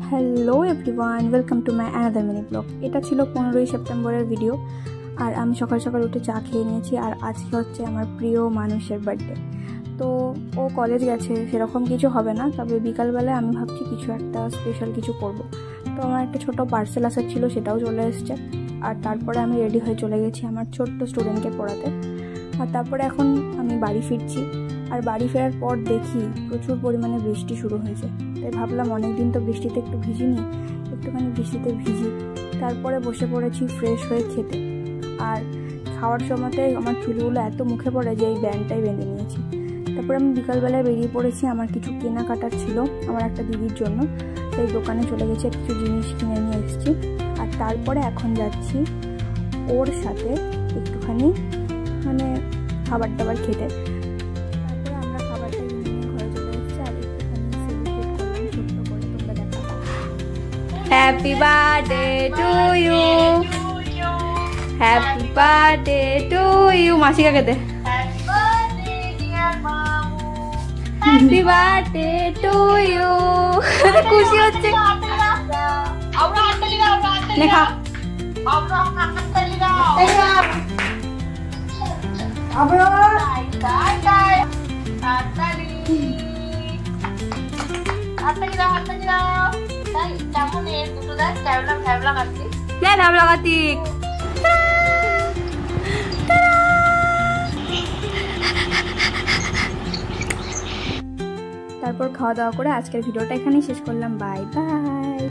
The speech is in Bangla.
Hello everyone, welcome to my another mini blog. এটা ছিল 15ই সেপ্টেম্বরের ভিডিও। আর আমি সকাল সকাল উঠে চা খেয়ে নিয়েছি। আর আজকে হচ্ছে আমার প্রিয় মানুষের বার্থডে। তো ও কলেজ গেছে, সেরকম কিছু হবে না, তবে বিকালবেলায় আমি ভাবছি কিছু একটা স্পেশাল কিছু করব। তো আমার একটা ছোট পার্সেল আসার ছিল, সেটাও চলে এসছে। আর তারপরে আমি রেডি হয়ে চলে গেছি আমার ছোট্ট স্টুডেন্টকে পড়াতে। আর তারপরে এখন আমি বাড়ি ফিরছি। আর বাড়ি ফেরার পর দেখি প্রচুর পরিমাণে বৃষ্টি শুরু হয়েছে। তাই ভাবলাম অনেকদিন তো বৃষ্টিতে একটু ভিজিনি, একটুখানি বৃষ্টিতে ভিজি। তারপরে বসে পড়েছি ফ্রেশ হয়ে খেতে। আর খাওয়ার সময়তে আমার চুলগুলো এত মুখে পড়ে যে এই ব্যান্ডটাই বেঁধে নিয়েছি। তারপরে আমি বিকালবেলায় বেরিয়ে পড়েছি, আমার কিছু কেনাকাটার ছিল আমার একটা দিদির জন্য। তাই দোকানে চলে গেছি, আর কিছু জিনিস কিনে নিয়ে এসেছি। আর তারপরে এখন যাচ্ছি ওর সাথে একটুখানি খাবার দাবার খেতে। তারপরে আমরা খাবারটা নিয়ে ঘরে চলে এসেছি। আর একটুখানি সেলিব্রেট করলাম ছোট্ট করে, তোমরা দেখো। Happy birthday to you, happy birthday to you. মাসিকাকে দে হ্যাপি বার্থডে টু ইউ। খুশি হচ্ছে লেখা। তারপর খাওয়া দাওয়া করে আজকের ভিডিওটা এখানেই শেষ করলাম। Bye bye.